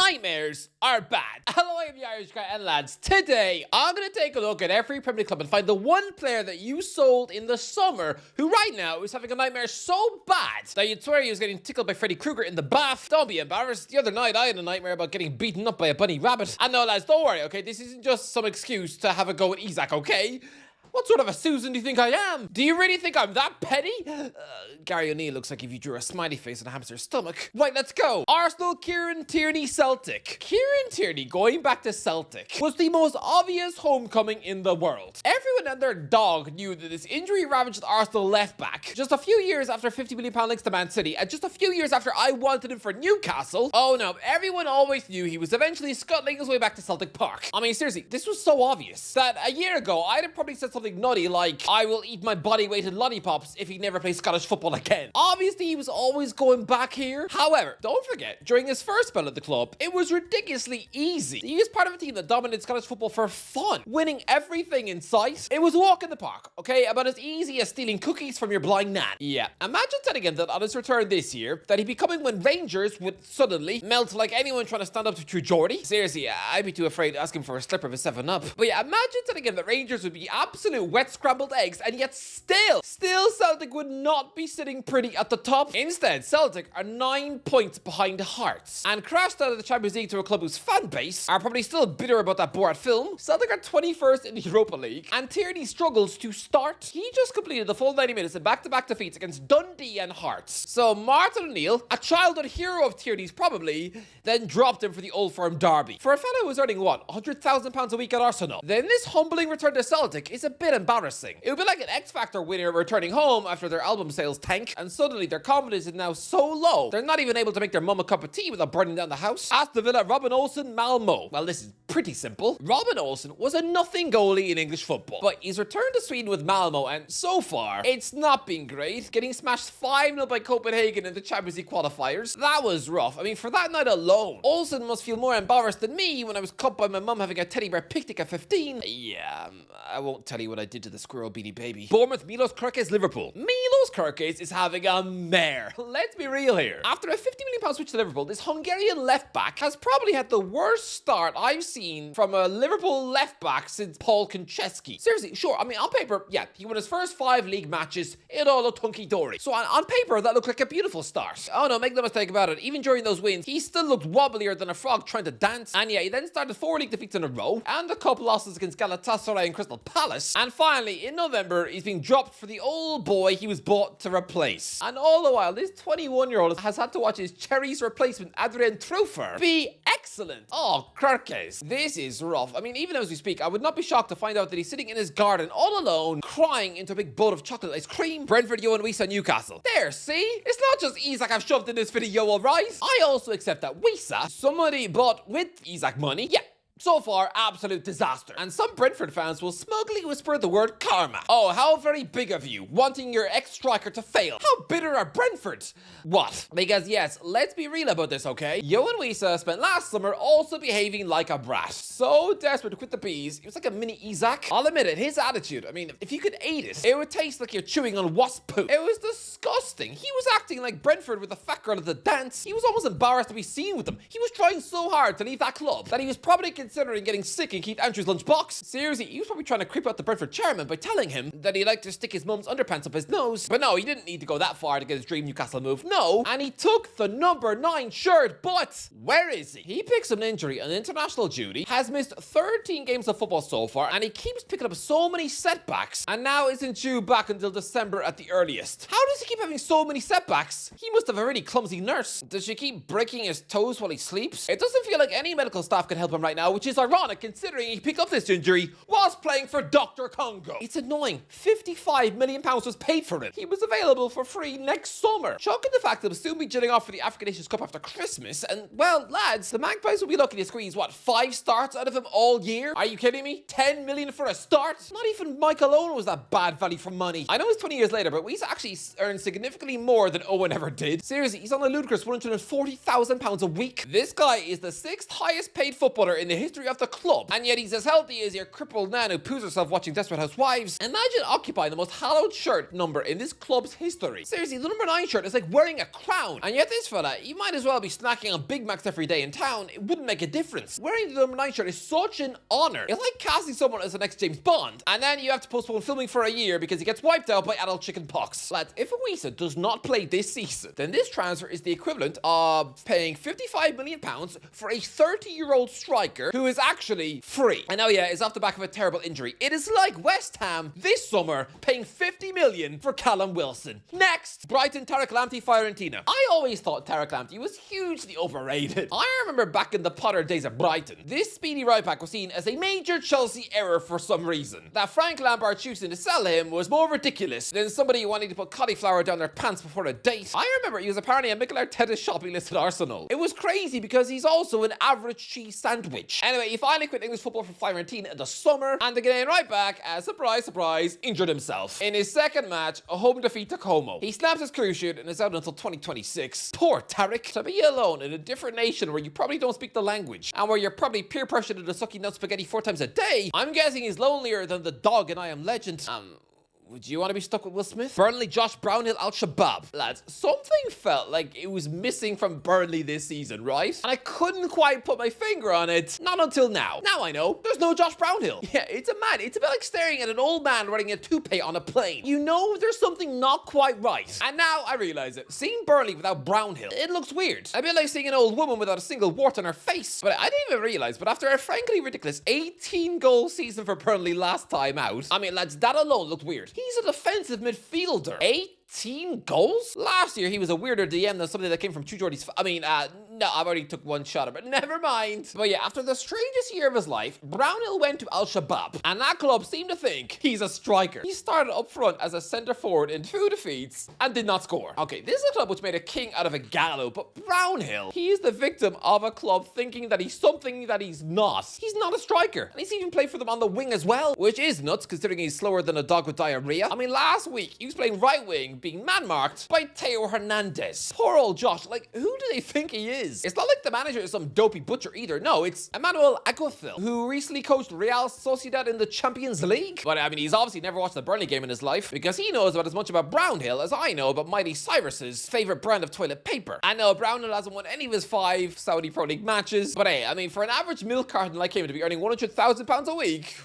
nightmares are bad. Hello, I'm the Irish guy, and lads, today I'm going to take a look at every Premier League club and find the one player that you sold in the summer who right now is having a nightmare so bad that you'd swear he was getting tickled by Freddy Krueger in the bath. Don't be embarrassed. The other night I had a nightmare about getting beaten up by a bunny rabbit. And no, lads, don't worry, okay? This isn't just some excuse to have a go at Isak, okay? What sort of a Susan do you think I am? Do you really think I'm that petty? Gary O'Neill looks like if you drew a smiley face on a hamster's stomach. Right, let's go. Arsenal, Kieran Tierney, Celtic. Kieran Tierney, going back to Celtic, was the most obvious homecoming in the world. Everyone and their dog knew that this injury-ravaged Arsenal left-back, just a few years after £50 million links to Man City, and just a few years after I wanted him for Newcastle, oh no, everyone always knew he was eventually scuttling his way back to Celtic Park. I mean, seriously, this was so obvious that a year ago, I'd have probably said something nutty like, I will eat my body weight in lollipops if he never plays Scottish football again. Obviously, he was always going back here. However, don't forget, during his first spell at the club, it was ridiculously easy. He was part of a team that dominated Scottish football for fun, winning everything in sight. It was a walk in the park, okay? About as easy as stealing cookies from your blind nan. Yeah. Imagine telling him that on his return this year, that he'd be coming when Rangers would suddenly melt like anyone trying to stand up to True Geordie. Seriously, I'd be too afraid to ask him for a slipper of a 7-Up. But yeah, imagine telling him that Rangers would be absolute wet scrambled eggs, and yet still Celtic would not be sitting pretty at the top. Instead, Celtic are 9 points behind Hearts and crashed out of the Champions League to a club whose fan base are probably still bitter about that Borat film. Celtic are 21st in the Europa League, and Tierney struggles to start. He just completed the full 90 minutes in back-to-back defeats against Dundee and Hearts. So Martin O'Neill, a childhood hero of Tierney's probably, then dropped him for the Old Firm derby. For a fellow who was earning, what, £100,000 a week at Arsenal? Then this humbling return to Celtic is a bit embarrassing. It would be like an X Factor winner returning home after their album sales tank, and suddenly their confidence is now so low, they're not even able to make their mum a cup of tea without burning down the house. Aston Villa, Robin Olsen, Malmo. Well, this is pretty simple. Robin Olsen was a nothing goalie in English football, but he's returned to Sweden with Malmo, and so far, it's not been great, getting smashed 5-0 by Copenhagen in the Champions League qualifiers. That was rough. I mean, for that night alone, Olsen must feel more embarrassed than me when I was cut by my mum having a teddy bear picnic at 15. Yeah, I won't tell you what I did to the squirrel beanie baby. Bournemouth, Milos Kerkez, Liverpool. Milos Kerkez is having a mare. Let's be real here. After a £50 million switch to Liverpool, this Hungarian left-back has probably had the worst start I've seen from a Liverpool left-back since Paul Konchesky. Seriously, sure, I mean, on paper, yeah, he won his first 5 league matches. It all looked hunky-dory. So on paper, that looked like a beautiful start. Oh no, make no mistake about it. Even during those wins, he still looked wobblier than a frog trying to dance. And yeah, he then started 4 league defeats in a row, and a couple losses against Galatasaray and Crystal Palace. And finally, in November, he's being dropped for the old boy he was bought to replace. And all the while, this 21-year-old has had to watch his Cherries replacement, Adrien Trufer, be excellent. Oh, Kerkez. This is rough. I mean, even as we speak, I would not be shocked to find out that he's sitting in his garden all alone, crying into a big bowl of chocolate ice cream. Brentford, Johan Wisa, Newcastle. There, see? It's not just Isak I've shoved in this video, alright? I also accept that Wisa, somebody bought with Isak money, yeah. So far, absolute disaster. And some Brentford fans will smugly whisper the word karma. Oh, how very big of you, wanting your ex-striker to fail. How bitter are Brentford? What? Because yes, let's be real about this, okay? Johan Wisa spent last summer also behaving like a brat. So desperate to quit the bees, he was like a mini Isak. I'll admit it, his attitude, I mean, if you could eat it, it would taste like you're chewing on wasp poop. It was disgusting. He was acting like Brentford with the fat girl at the dance. He was almost embarrassed to be seen with them. He was trying so hard to leave that club that he was probably considering getting sick in Keith Andrews' lunchbox. Seriously, he was probably trying to creep out the Brentford chairman by telling him that he liked to stick his mum's underpants up his nose. But no, he didn't need to go that far to get his dream Newcastle move. No, and he took the number 9 shirt, but where is he? He picks up an injury on international duty, has missed 13 games of football so far, and he keeps picking up so many setbacks, and now isn't due back until December at the earliest. How does he keep having so many setbacks? He must have a really clumsy nurse. Does she keep breaking his toes while he sleeps? It doesn't feel like any medical staff can help him right now, which is ironic considering he picked up this injury whilst playing for Dr. Congo. It's annoying. £55 million was paid for it. He was available for free next summer. Shocking the fact that he'll soon be jetting off for the African Nations Cup after Christmas, and well, lads, the Magpies will be lucky to squeeze, what, 5 starts out of him all year? Are you kidding me? 10 million for a start? Not even Michael Owen was that bad value for money. I know it's 20 years later, but he's actually earned significantly more than Owen ever did. Seriously, he's on a ludicrous £140,000 a week. This guy is the 6th highest paid footballer in the history of the club, and yet he's as healthy as your crippled nan who poos herself watching Desperate Housewives. Imagine occupying the most hallowed shirt number in this club's history. Seriously, the number 9 shirt is like wearing a crown, and yet this fella, he might as well be snacking on Big Macs every day in town. It wouldn't make a difference. Wearing the number 9 shirt is such an honor. It's like casting someone as the next James Bond, and then you have to postpone filming for a year because he gets wiped out by adult chicken pox. Lads, if Isak does not play this season, then this transfer is the equivalent of paying £55 million for a 30-year-old striker who is actually free. I know, yeah, it's off the back of a terrible injury. It is like West Ham this summer paying $50 million for Callum Wilson. Next, Brighton, Tarek Lamptey, Fiorentina. I always thought Tarek Lamptey was hugely overrated. I remember back in the Potter days at Brighton, this speedy right back was seen as a major Chelsea error for some reason. That Frank Lampard choosing to sell him was more ridiculous than somebody wanting to put cauliflower down their pants before a date. I remember he was apparently a Mikel Arteta's shopping list at Arsenal. It was crazy because he's also an average cheese sandwich. Anyway, he finally quit English football for Fiorentina in the summer, and the Ghanaian right back, surprise, surprise, injured himself. In his second match, a home defeat to Como. He snaps his career shoot and is out until 2026. Poor Tarek. To be alone in a different nation where you probably don't speak the language, and where you're probably peer pressured into sucking nut spaghetti 4 times a day, I'm guessing he's lonelier than the dog in I Am Legend. Would you want to be stuck with Will Smith? Burnley, Josh Brownhill, Al-Shabaab. Lads, something felt like it was missing from Burnley this season, right? And I couldn't quite put my finger on it. Not until now. Now I know. There's no Josh Brownhill. Yeah, it's a bit like staring at an old man wearing a toupee on a plane. You know there's something not quite right. And now I realize it. Seeing Burnley without Brownhill, it looks weird. A bit like seeing an old woman without a single wart on her face. But I didn't even realize, but after a frankly ridiculous 18-goal season for Burnley last time out, I mean, lads, that alone looked weird. He's a defensive midfielder. 18 goals? Last year, he was a weirder DM than something that came from Chu Jordy's... no, I've already took one shot at it, but never mind. But yeah, after the strangest year of his life, Brownhill went to Al-Shabaab, and that club seemed to think he's a striker. He started up front as a centre forward in 2 defeats and did not score. Okay, this is a club which made a king out of a gallows, but Brownhill, he is the victim of a club thinking that he's something that he's not. He's not a striker, and he's even played for them on the wing as well, which is nuts considering he's slower than a dog with diarrhea. I mean, last week, he was playing right wing, being man-marked by Teo Hernandez. Poor old Josh, like, who do they think he is? It's not like the manager is some dopey butcher either. No, it's Emmanuel Aguafil, who recently coached Real Sociedad in the Champions League. But I mean, he's obviously never watched a Burnley game in his life, because he knows about as much about Brownhill as I know about Mighty Cyrus's favorite brand of toilet paper. I know Brownhill hasn't won any of his 5 Saudi Pro League matches, but hey, I mean, for an average milk carton like him to be earning £100,000 a week,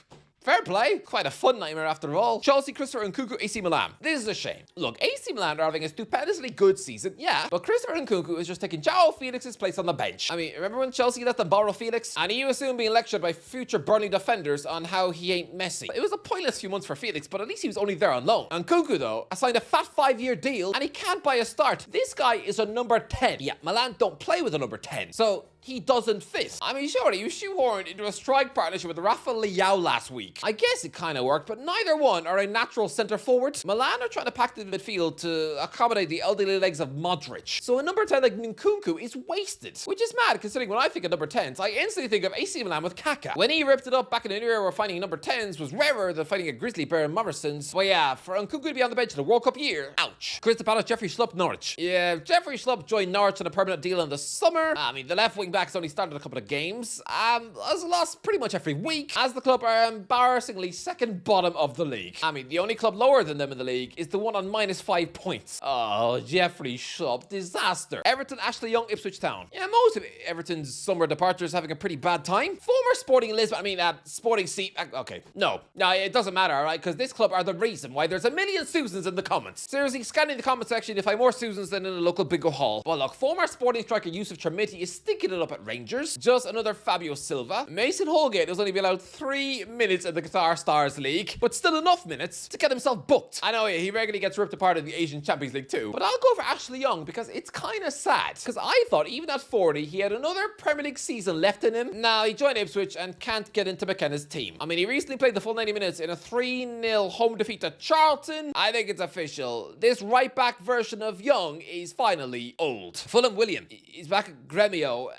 fair play. Quite a fun nightmare after all. Chelsea, Christopher Nkunku, AC Milan. This is a shame. Look, AC Milan are having a stupendously good season, yeah, but Christopher Nkunku is just taking João Felix's place on the bench. I mean, remember when Chelsea let them borrow Felix? And he was soon being lectured by future Burnley defenders on how he ain't Messi. It was a pointless few months for Felix, but at least he was only there on loan. Nkunku, though, signed a fat 5-year deal, and he can't buy a start. This guy is a number 10. Yeah, Milan don't play with a number 10, so he doesn't fit. I mean, sure, he was shoehorned into a strike partnership with Rafa Leao last week. I guess it kind of worked, but neither one are a natural centre forward. Milan are trying to pack the midfield to accommodate the elderly legs of Modric. So a number 10 like Nkunku is wasted, which is mad considering when I think of number 10s, I instantly think of AC Milan with Kaká. When he ripped it up back in an era where finding number 10s was rarer than finding a grizzly bear in Morrison's. Well, yeah, for Nkunku to be on the bench in a World Cup year, ouch. Crystal Palace, Jeffrey Schlupp, Norwich. Yeah, Jeffrey Schlupp joined Norwich on a permanent deal in the summer. I mean, the left wing back's only started a couple of games, has lost pretty much every week, as the club are embarrassingly second bottom of the league. I mean, the only club lower than them in the league is the one on -5 points. Oh, Jeffrey Schlupp, disaster. Everton, Ashley Young, Ipswich Town. Yeah, most of Everton's summer departures having a pretty bad time. Former Sporting Lisbon, Sporting C. Okay, no, it doesn't matter, alright, because this club are the reason why there's a million Susans in the comments. Seriously, scanning the comment section, you find more Susans than in a local bingo hall. Well, look, former Sporting striker Yusuf Chermiti is stinking it up at Rangers. Just another Fabio Silva. Mason Holgate has only been allowed 3 minutes in the Qatar Stars League, but still enough minutes to get himself booked. I know he regularly gets ripped apart in the Asian Champions League too, but I'll go for Ashley Young because it's kind of sad. Because I thought even at 40, he had another Premier League season left in him. Now he joined Ipswich and can't get into McKenna's team. I mean, he recently played the full 90 minutes in a 3-0 home defeat to Charlton. I think it's official. This right-back version of Young is finally old. Fulham William is back at Gremio,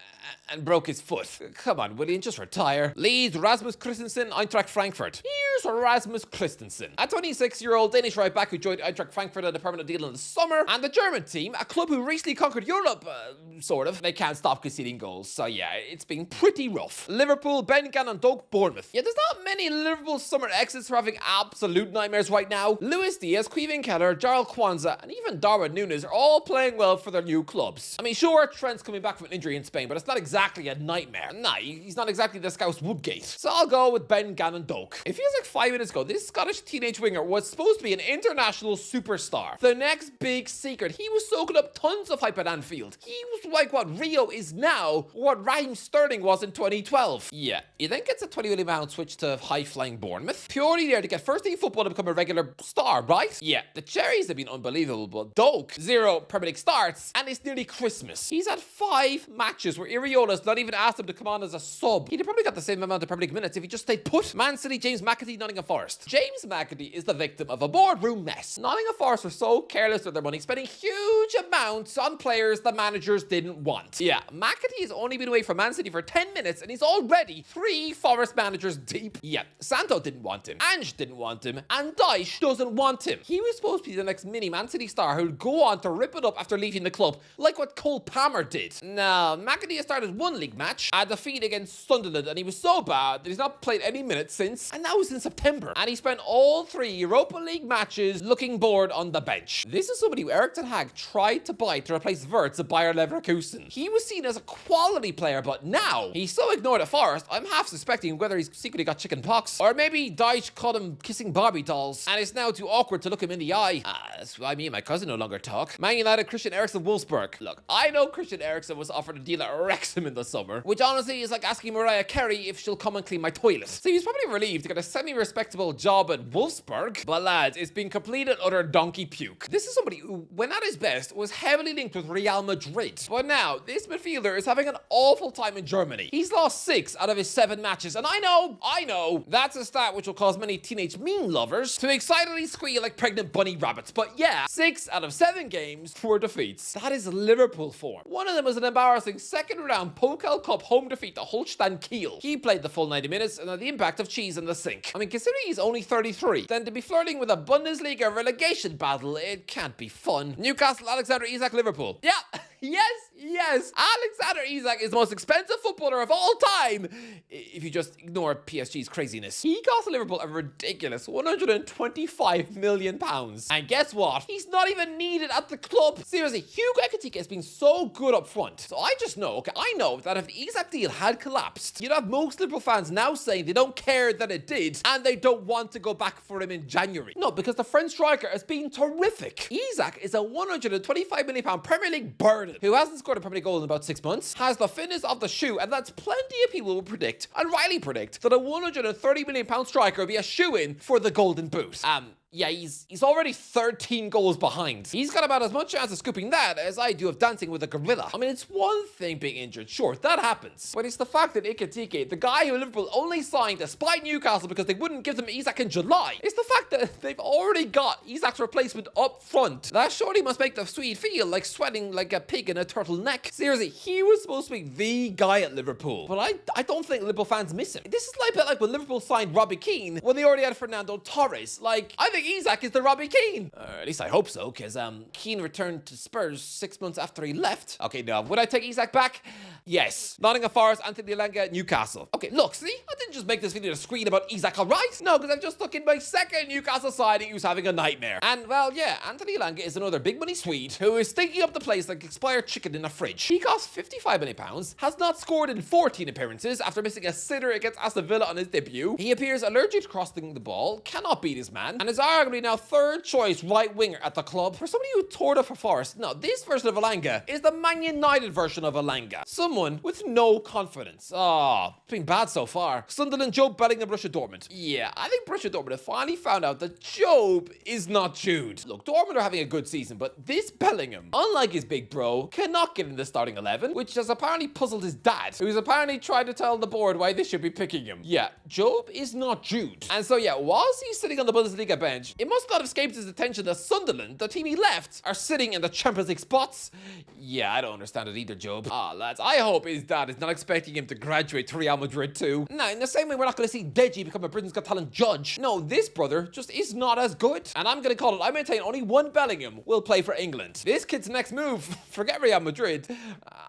and broke his foot. Come on, William, just retire. Leeds, Rasmus Christensen, Eintracht Frankfurt. Here's Rasmus Christensen, a 26-year-old Danish right back who joined Eintracht Frankfurt on a permanent deal in the summer, and the German team, a club who recently conquered Europe, sort of. They can't stop conceding goals, so yeah, it's been pretty rough. Liverpool, Ben Gannon, Doak, Bournemouth. Yeah, there's not many Liverpool summer exits who are having absolute nightmares right now. Luis Diaz, Kevin Keller, Jarl Kwanzaa, and even Darwin Núñez are all playing well for their new clubs. I mean, sure, Trent's coming back from an injury in Spain, but it's not exactly a nightmare. Nah, he's not exactly the Scouse Woodgate. So I'll go with Ben Gannon Doak. It feels like 5 minutes ago, this Scottish teenage winger was supposed to be an international superstar. The next big secret. He was soaking up tons of hype at Anfield. He was like what Rio is now, what Raheem Sterling was in 2012. Yeah, he then gets a £20 million switch to high-flying Bournemouth, purely there to get first-team football to become a regular star, right? Yeah, the cherries have been unbelievable, but Doak, 0 Premier League starts, and it's nearly Christmas. He's had 5 matches where Iriola's not even asked him to come on as a sub. He'd have probably got the same amount of Premier League minutes if he just stayed put. Man City, James McAtee, Nottingham Forest. James McAtee is the victim of a boardroom mess. Nottingham Forest were so careless with their money, spending huge amounts on players the managers didn't want. Yeah, McAtee has only been away from Man City for 10 minutes and he's already 3 Forest managers deep. Yeah, Santo didn't want him, Ange didn't want him, and Dyche doesn't want him. He was supposed to be the next mini Man City star who'd go on to rip it up after leaving the club, like what Cole Palmer did. Now, McAtee has started 1 league match, a defeat against Sunderland, and he was so bad that he's not played any minutes since, and that was in September. And he spent all 3 Europa League matches looking bored on the bench. This is somebody who Erik ten Hag tried to buy to replace Wirtz at Bayer Leverkusen. He was seen as a quality player, but now he's so ignored at Forest, I'm half suspecting whether he's secretly got chicken pox, or maybe Dyche caught him kissing Barbie dolls, and it's now too awkward to look him in the eye. That's why me and my cousin no longer talk. Man United, Christian Eriksen, Wolfsburg. Look, I know Christian Eriksen was offered a deal at Wrexham in the summer, which honestly is like asking Mariah Carey if she'll come and clean my toilet. So he's probably relieved to get a semi-respectable job at Wolfsburg, but lads, it's been complete and utter donkey puke. This is somebody who, when at his best, was heavily linked with Real Madrid. But now, this midfielder is having an awful time in Germany. He's lost 6 out of his 7 matches, and I know, that's a stat which will cause many teenage meme lovers to excitedly squeal like pregnant bunny rabbits. But yeah, 6 out of 7 games, 4 defeats. That is Liverpool form. One of them was an embarrassing second-round Pokal Cup home defeat to Holstein Kiel. He played the full 90 minutes and had the impact of cheese in the sink. I mean, considering he's only 33, then to be flirting with a Bundesliga relegation battle, it can't be fun. Newcastle, Alexander Isak, Liverpool. Yeah, yes, Alexander Isak is the most expensive footballer of all time, if you just ignore PSG's craziness. He cost Liverpool a ridiculous £125 million. And guess what? He's not even needed at the club. Seriously, Hugo Ekitike has been so good up front. So I just know, I know that if the Isak deal had collapsed, you'd have most Liverpool fans now saying they don't care that it did, and they don't want to go back for him in January. No, because the French striker has been terrific. Isak is a £125 million Premier League burden who hasn't scored a Premier League goal in about 6 months, has the fitness of the shoe, and that's plenty of people will predict, and rightly predict, that a £130 million striker will be a shoe-in for the Golden Boot. Yeah, he's already 13 goals behind. He's got about as much chance of scooping that as I do of dancing with a gorilla. I mean, it's one thing being injured, sure, that happens. But it's the fact that Ekitike, the guy who Liverpool only signed despite Newcastle because they wouldn't give them Isak in July, it's the fact that they've already got Isak's replacement up front. That surely must make the Swede feel like sweating like a pig in a turtleneck. Seriously, he was supposed to be the guy at Liverpool. But I don't think Liverpool fans miss him. This is like a bit like when Liverpool signed Robbie Keane when they already had Fernando Torres. Like, I think Isak is the Robbie Keane. At least I hope so, because Keane returned to Spurs 6 months after he left. Okay, now, would I take Isak back? Yes. Nottingham Forest, Anthony Elanga, Newcastle. Okay, look, see? I didn't just make this video to scream about Isak, alright? No, because I've just stuck in my second Newcastle signing who's having a nightmare. And, well, yeah, Anthony Elanga is another big money Swede who is stinking up the place like expired chicken in a fridge. He cost £55 million, has not scored in 14 appearances after missing a sitter against Aston Villa on his debut. He appears allergic to crossing the ball, cannot beat his man, and is arguably now third choice right winger at the club. For somebody who toured it for Forest, no, this version of Elanga is the Man United version of Elanga. Someone with no confidence. It's been bad so far. Sunderland, Job Bellingham, Borussia Dortmund. Yeah, I think Borussia Dortmund have finally found out that Job is not Jude. Look, Dortmund are having a good season, but this Bellingham, unlike his big bro, cannot get in the starting 11, which has apparently puzzled his dad, who's apparently tried to tell the board why they should be picking him. Yeah, Job is not Jude. And so yeah, whilst he's sitting on the Bundesliga bench, bench, it must not have escaped his attention that Sunderland, the team he left, are sitting in the Champions League spots. Yeah, I don't understand it either, Job. Lads, I hope his dad is not expecting him to graduate to Real Madrid too. Now, in the same way we're not going to see Deji become a Britain's Got Talent judge. No, this brother just is not as good. And I'm going to call it, I maintain only one Bellingham will play for England. This kid's next move, forget Real Madrid,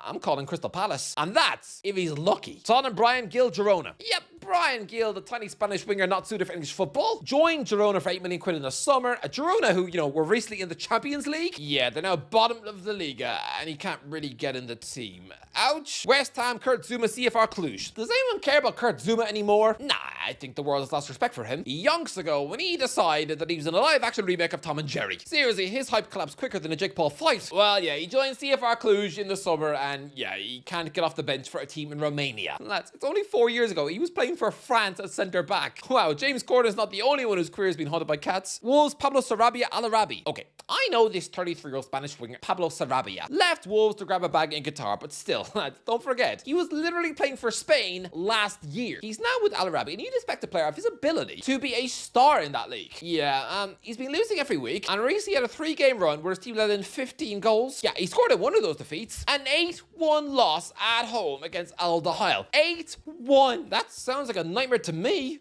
I'm calling Crystal Palace. And that's if he's lucky. Son Brian Gil Girona. Yep, Brian Gil, the tiny Spanish winger not suited for English football, joined Girona for 8 million quid in the summer. A Girona who, were recently in the Champions League. Yeah, they're now bottom of the Liga, and he can't really get in the team. Ouch. West Ham, Kurt Zuma, CFR Cluj. Does anyone care about Kurt Zuma anymore? Nah, I think the world has lost respect for him. Yonks ago, when he decided that he was in a live-action remake of Tom and Jerry. Seriously, his hype collapsed quicker than a Jake Paul fight. Well, yeah, he joined CFR Cluj in the summer, and yeah, he can't get off the bench for a team in Romania. Lads, it's only 4 years ago. He was playing for France at centre-back. Wow, James Corden is not the only one whose career has been haunted by cats. Wolves' Pablo Sarabia Al-Arabi. Okay, I know this 33-year-old Spanish winger, Pablo Sarabia, left Wolves to grab a bag in Qatar, but still, lads, don't forget, he was literally playing for Spain last year. He's now with Al-Arabi, and you'd expect a player of his ability to be a star in that league. Yeah, he's been losing every week, and recently had a 3-game run where his team let in 15 goals. Yeah, he scored in one of those defeats. An 8-1 loss at home against Al Dahail. 8-1. That sounds like a nightmare to me.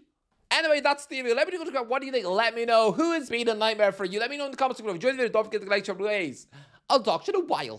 Anyway, that's the video. Let me know what do you think. Let me know who has been a nightmare for you. Let me know in the comments below. If you enjoyed the video, don't forget to like, share, please. I'll talk to you in a while.